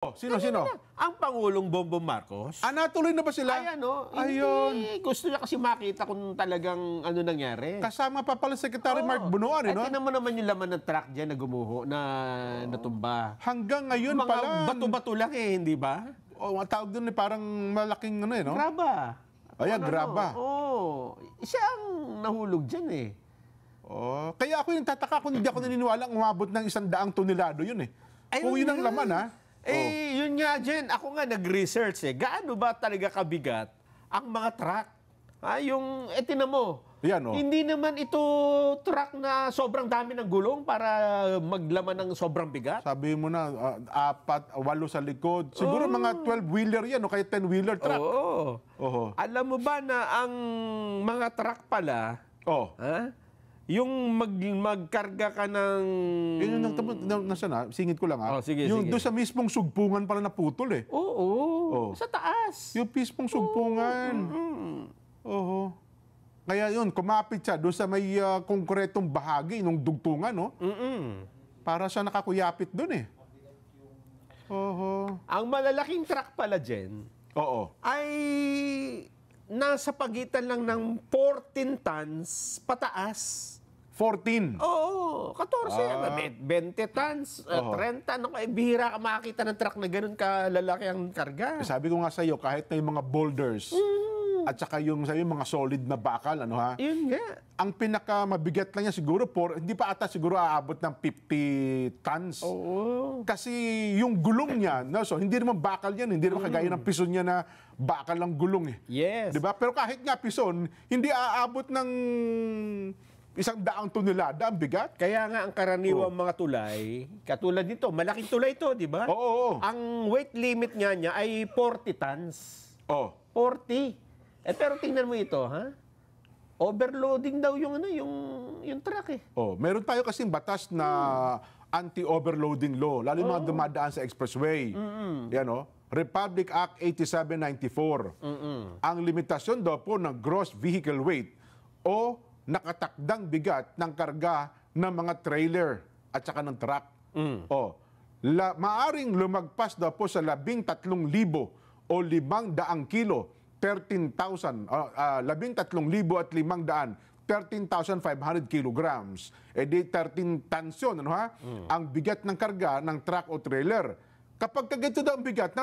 Oh, sino? Ang Pangulong Bongbong Marcos. Natuloy na ba sila? Ay, ano, Ayun. hindi. Gusto niya kasi makita kung talagang ano nangyari. Kasama pa pala Secretary Mark Bunuan, no? Tingnan mo naman yung laman ng truck dyan na gumuho, na natumba. Hanggang ngayon Mga pala. bato-bato lang hindi ba? Ang tawag doon parang malaking no? Graba. Ayan, graba. Siya ang nahulog dyan Kaya ako yung tataka kung hindi ako naniniwala umabot ng 100 tonelado yun Kung yun ang laman Yun nga dyan. Ako nga nag-research Gaano ba talaga kabigat ang mga truck? Tinan mo. Yan, Hindi naman ito truck na sobrang dami ng gulong para maglaman ng sobrang bigat. Sabi mo na, 8 sa likod. Siguro mga 12-wheeler yan o kaya 10-wheeler truck. Oo. Alam mo ba na ang mga truck pala, yung magkarga ka ng... Yun yung singit ko lang sige, yung sige. doon sa mismong sugpungan pala naputol Oo. Sa taas. Yung mismong sugpungan. Kaya yun, kumapit siya doon sa may konkretong bahagi ng dugtungan, Para siya nakakuyapit doon Ang malalaking truck pala dyan, ay nasa pagitan lang ng 14 tons pataas. 14. Oo, 14. 20 tons, 30. Bihira ka makakita ng truck na ganun kalalaki ang karga. Sabi ko nga sa iyo, kahit na yung mga boulders, at saka yung mga solid na bakal, Yun nga. Ang pinakamabigat lang niya siguro, hindi pa ata siguro aabot ng 50 tons. Oo. Kasi yung gulong niya, hindi naman bakal yan, hindi naman kagaya ng pison niya na bakal lang gulong Yes. Diba? Pero kahit nga pison, hindi aabot ng 100 tonelada ang bigat. Kaya nga ang karaniwang mga tulay, katulad nito, malaking tulay ito, di ba? Oo. Ang weight limit niya ay 40 tons. 40. Pero tingnan mo ito, overloading daw yung truck Meron tayo kasing batas na anti-overloading law, lalo yung mga dumadaan sa expressway. Yan Republic Act 8794. Ang limitasyon daw po ng gross vehicle weight o nakatakdang bigat ng karga ng mga trailer at saka ng truck. Maaring lumagpas daw po sa 13,000 o 500 kilo, 13,000, 13,500, 13,500 kilograms. Di 13 tons yun, ang bigat ng karga ng truck o trailer. Kapag kagito daw ang bigat,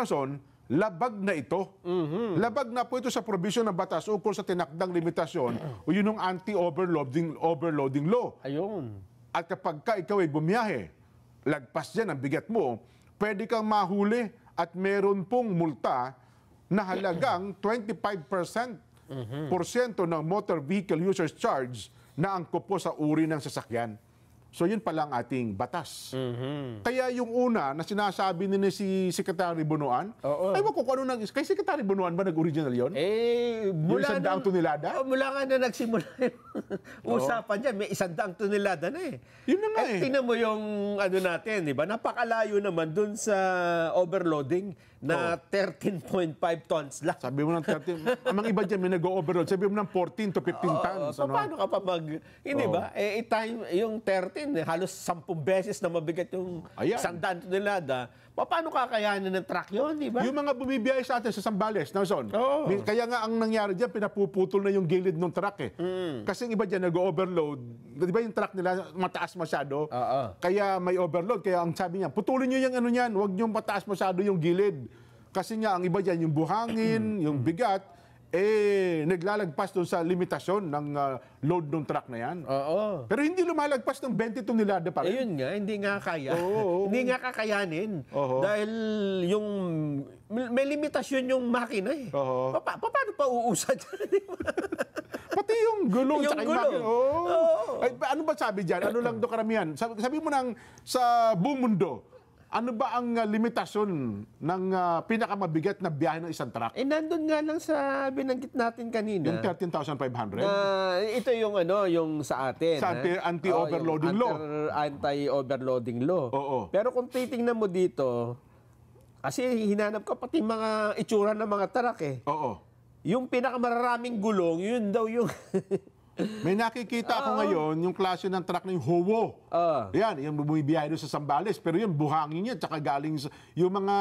labag na ito. Labag na po ito sa provision ng batas ukol sa tinakdang limitasyon o yun yung anti-overloading law. Ayun. At kapag ikaw ay bumiyahe, lagpas dyan ang bigat mo, pwede kang mahuli at meron pong multa na halagang 25% ng motor vehicle users charge na angkop po sa uri ng sasakyan. So yun pala ang ating batas. Kaya yung una na sinasabi ni si Secretary Bunuan, ay wag ko kung ano kay Secretary Bunuan ba nag-original yun? Mula yung 100 tonelada? Mula nga na nagsimula yung usapan dyan, may 100 tonelada na Yun na nga tingnan mo yung ano natin, di ba? Napakalayo naman dun sa overloading na 13.5 tons lang. Sabi mo ng 13, amang iba dyan may nag-overload, sabi mo ng 14 to 15 tons. Paano ka pa hindi ba? Time yung 13, halos 10 beses na mabigat yung 100 tonelada. Paano kakayanin ng truck yun, di ba? Yung mga bumibiyahe sa atin sa Zambales, kaya nga ang nangyari dyan, pinapuputol na yung gilid ng truck Kasi yung iba dyan nag-overload, di ba yung truck nila mataas masyado? Kaya may overload, kaya ang sabi niya, putulin nyo yung ano niyan, huwag nyo mataas masyado yung gilid. Kasi nga ang iba dyan, yung buhangin, yung bigat, naglalagpas doon sa limitasyon ng load ng truck na yan. Pero hindi lumalagpas ng 20 tonelada pa rin. Ayun nga, hindi nga kaya. Hindi nga kakayanin. Dahil yung may limitasyon yung makina paano pa uusad? Pati yung gulong. Yung gulong. Ay, ano ba sabi dyan? Ano lang do karamihan? Sabi mo nang sa buong mundo, ano ba ang limitasyon ng pinakamabigat na biyahe ng isang truck? Nandun nga lang sa binanggit natin kanina. Yung 13,500? Ito yung yung sa atin. Sa anti-overloading law. Anti-overloading law. Pero kung titingnan mo dito, kasi hinanap ko pati mga itsura ng mga truck Oo. Yung pinakamararaming gulong, yun daw yung May nakikita ako ngayon, yung klase ng truck na yung Howo. Yan, yung bumibiyahe doon sa Zambales. Pero yung buhangin niya, tsaka galing sa, yung mga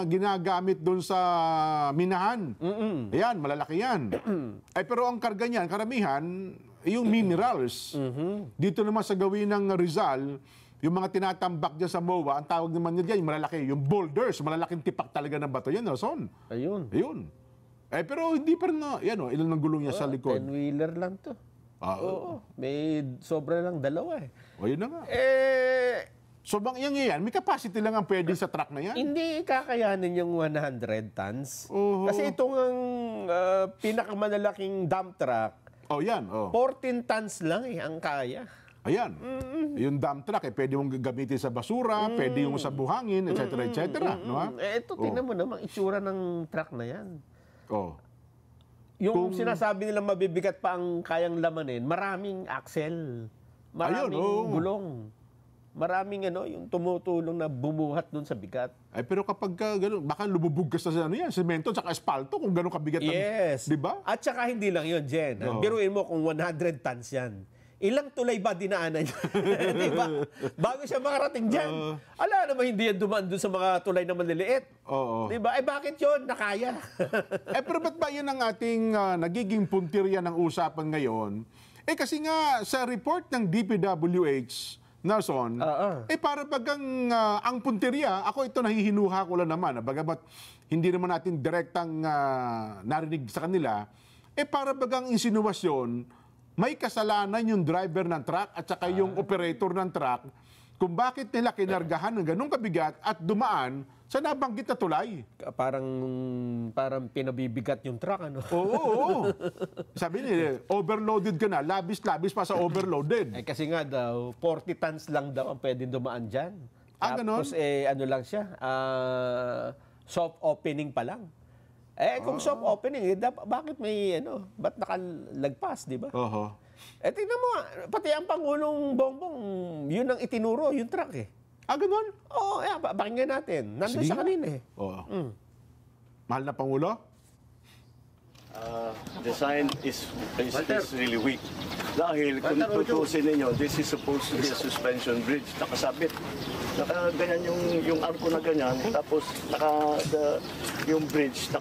ginagamit doon sa minahan. Ayan, malalaki yan. Ay, pero ang karga niyan, karamihan, yung minerals. Dito naman sa gawin ng Rizal, yung mga tinatambak dyan sa MOA, ang tawag naman nila yung malalaki, yung boulders, malalaking tipak talaga ng bato yan, Nelson. Ayun. Eh, pero hindi pa rin na, yan o, ilan ng gulong niya sa likod. 10-wheeler lang to. Oo. May sobra lang dalawa eh. O, yun na nga. So, yan, may capacity lang ang pwede sa truck na yan? Hindi kakayanin yung 100 tons. Kasi itong pinakamalalaking dump truck, 14 tons lang ang kaya. Ayan. Yung dump truck, pwede mong gamitin sa basura, pwede yung sa buhangin, etc. No? Ito, tingnan mo naman, itsura ng truck na yan. Yung sinasabi nila mabibigat pa ang kayang lamanin, maraming axle, maraming gulong, maraming yung tumutulong na bumuhat doon sa bigat. Ay, pero kapag gano'n, baka lumubog ka sa semento at espalto kung gano'n kabigat. Yes. Di ba? At saka hindi lang yun, Jen. Biruin mo kung 100 tons yan. Ilang tulay ba dinaanan niya? Di ba? Bago siya makarating dyan. Ala naman hindi yan dumaan doon sa mga tulay na maliliit. Di ba? Bakit yun? Nakaya. Pero ba't ba yun ang ating nagiging puntirya ng usapan ngayon? Kasi nga sa report ng DPWH, Nelson, para bagang ang puntirya, ako ito nahihinuha ko lang naman, bagamat hindi naman natin direktang narinig sa kanila, para bagang insinuasyon, may kasalanan yung driver ng truck at saka yung operator ng truck kung bakit nila kinargahan ng ganung kabigat at dumaan sa nabanggit na tulay. Parang pinabibigat yung truck, ano? Oo. Sabi nila, overloaded ka na, labis-labis pa sa overloaded. Kasi nga daw, 40 tons lang daw ang pwedeng dumaan dyan. Tapos, ano lang siya, soft opening pa lang. Kung soft opening, bakit may, ba't nakalagpas, di ba? Tingnan mo, pati ang Pangulong Bongbong, yun ang itinuro, yung truck eh. Ganun? Oo, pakinggan natin. Nandun siya kanina eh. Mahal na Pangulo? Design is really weak. Dahil kung tutusin ninyo, this is supposed to be a suspension bridge. Nakasabit. Ganyan yung arko na ganyan. Tapos yung bridge,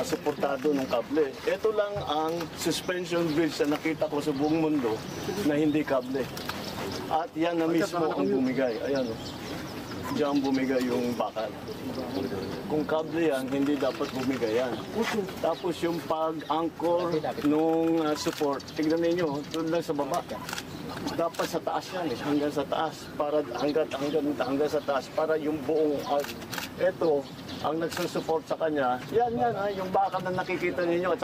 suportado ng kable. Ito lang ang suspension bridge na nakita ko sa buong mundo na hindi kable. At yan na mismo ang bumigay. Ayan o. Diyan bumigay yung bakal. Kung kable yan, hindi dapat bumigay yan. Tapos yung pag-anchor nung support, tignan ninyo, doon lang sa baba. Dapat sa taas yan, hanggang sa taas. Para hanggang sa taas, para yung buong ito, ang nagsusupport sa kanya, yan, yung bakal na nakikita ninyo at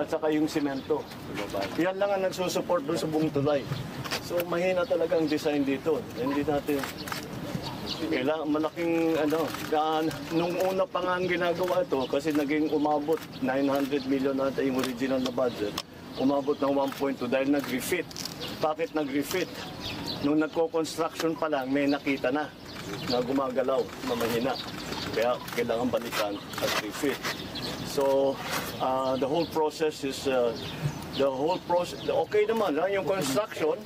saka yung simento. Yan lang ang nagsusupport doon sa buong tulay. So mahina talaga ang design dito. Hindi natin kailangan malaking nung una pa nga ang ginagawa ito kasi naging umabot 900 million ata yung original na budget. Umabot ng 1.2 dahil nag-refit. Bakit nag-refit? Nung nagko-construction pa lang may nakita na gumagalaw na mahina. Kaya kailangan balikan at refit. So the whole process is okay naman yung construction.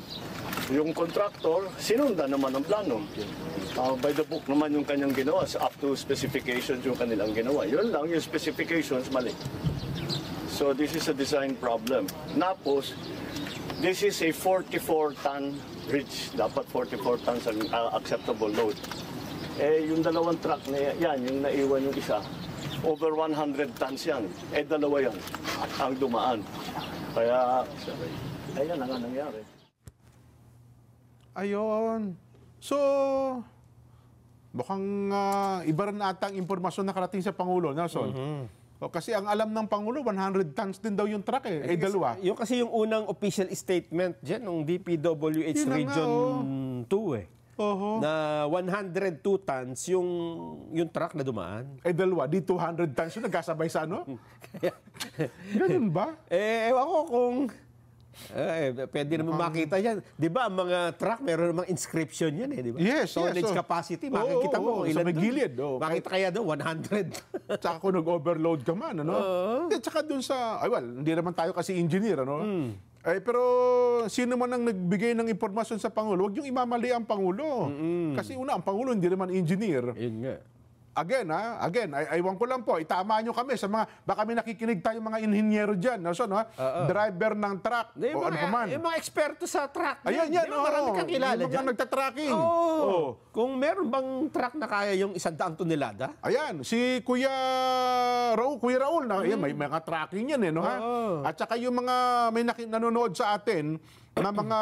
Yung contractor, sinundan naman ang plano. By the book naman yung kanyang ginawa. Up to specifications yung kanilang ginawa. Yun lang, yung specifications, mali. So this is a design problem. Tapos, this is a 44-ton bridge. Dapat 44 tons ang acceptable load. Yung dalawang truck na yan, yung naiwan yung isa, over 100 tons yan. Dalawa yan ang dumaan. Kaya, ayan ang nangyari. Ayun. So, mukhang iba rin ata ang impormasyon na karating sa Pangulo, Nelson. Kasi ang alam ng Pangulo, 100 tons din daw yung truck dalawa. Yung kasi yung unang official statement dyan, ng DPWH Region 2 na 102 tons yung truck na dumaan. Dalawa, di 200 tons yung nagkasabay sa ano? Ganun ba? Ewan ko kung pwede naman makita yan. Di ba, ang mga truck, meron namang inscription yan di ba? Yes, Tonnage capacity, makikita mo kung ilan sa gilid. Makita kaya doon, 100. Tsaka kung nag-overload ka man, ano? Tsaka dun sa, hindi naman tayo kasi engineer, ano? Pero sino man ang nagbigay ng impormasyon sa Pangulo, huwag yung imamali ang Pangulo. Kasi una, ang Pangulo hindi naman engineer. Yun nga. Again, aywan ko lang po, itama nyo kami sa mga, baka may nakikinig tayo mga inhinyero dyan, driver ng truck, o ano pa man. Yung mga eksperto sa truck. Ayan, yan, marami kang kilala yung mga dyan. nagtatracking. Kung meron bang truck na kaya yung 100 tonelada? Ayan, si Kuya Raul, ayan, may mga tracking yan, no? At saka yung mga, may nanonood sa atin, na mga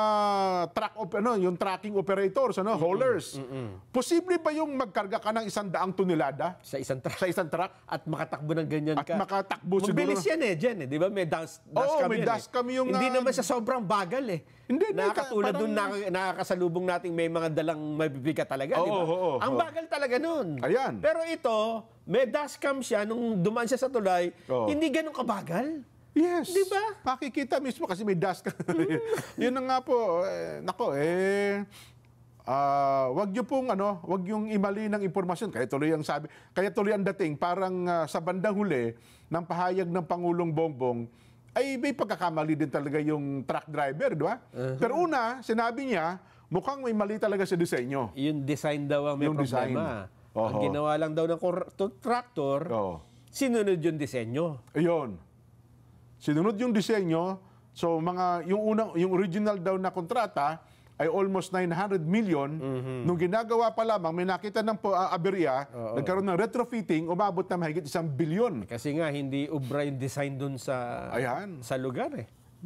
yung tracking operators, haulers. Posible ba yung magkarga ka ng 100 tonelada? Sa isang truck. Sa isang truck? At makatakbo ng ganyan At ka. makatakbo siguro. Mabilis yan dyan di ba? May dashcam may yan dashcam yung... Hindi naman sa sobrang bagal Hindi, nakakatulad parang... doon nakakasalubong nating may mga dalang mabibigat talaga, di ba? Ang bagal talaga nun. Ayan. Pero ito, may dashcam siya, nung dumaan siya sa tulay, hindi ganun kabagal. Yes. Di ba? Makikita mismo kasi may dust ka. Yun na nga po. Wag niyo pong wag yung imali ng impormasyon. Kaya tuloy ang dating parang sa bandang huli ng pahayag ng Pangulong Bongbong ay may pagkakamali din talaga yung truck driver, di ba? Pero una, sinabi niya, mukhang may mali talaga sa disenyo. Yung design daw ang may problema. Ang ginawa lang daw ng tractor, sinunod yung disenyo. Ayun. Sinunod yung disenyo, so yung original daw na kontrata ay almost 900 million. Nung ginagawa pa lamang, may nakita ng aberya, nagkaroon ng retrofitting, umabot na mahigit 1 billion. Kasi nga, hindi ubra yung design dun sa lugar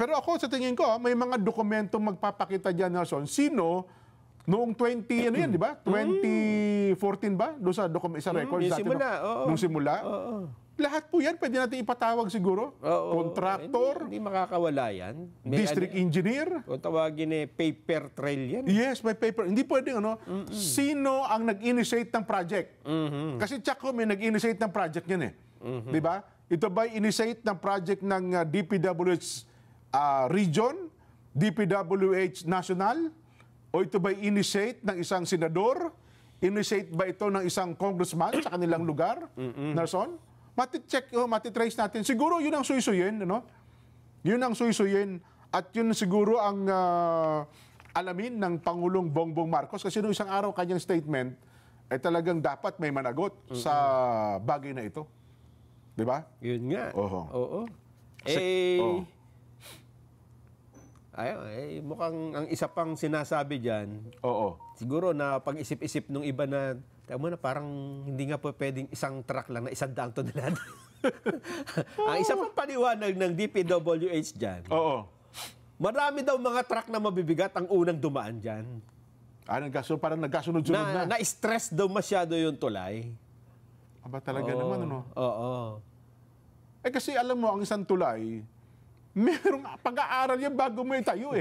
Pero ako, sa tingin ko, may mga dokumentong magpapakita dyan, Nelson, sino noong 20 2014 ba? Doon sa record natin. Nung simula. Lahat po yan, pwede natin ipatawag siguro. Contractor. Hindi makakawala yan. District engineer. Kung tawagin paper trail yan. Yes, may paper. Hindi pwedeng sino ang nag-initiate ng project. Kasi Chaco may nag-initiate ng project yan Di ba? Ito ba initiate ng project ng DPWH region, DPWH national, o ito ba initiate ng isang senador? Initiate ba ito ng isang congressman sa kanilang lugar? Nelson? Mati-check, mati-trace natin. Siguro yun ang suysuyin, Yun ang suysuyin at yun siguro ang alamin ng Pangulong Bongbong Marcos kasi noong isang araw kanyang statement ay talagang dapat may managot sa bagay na ito. Di ba? Yun nga. Oo. Mukhang ang isa pang sinasabi dyan, siguro na pag-isip-isip nung iba na, tama na, parang hindi nga po pwedeng isang truck lang na 100 tonelada. Ang isa pang paliwanag ng DPWH dyan, marami daw mga truck na mabibigat ang unang dumaan dyan. Parang nagkasunod-sunod na. Na-stress daw masyado yung tulay. Aba talaga naman, Oo. Kasi alam mo, ang isang tulay, merong pag-aaral yan bago mo itayo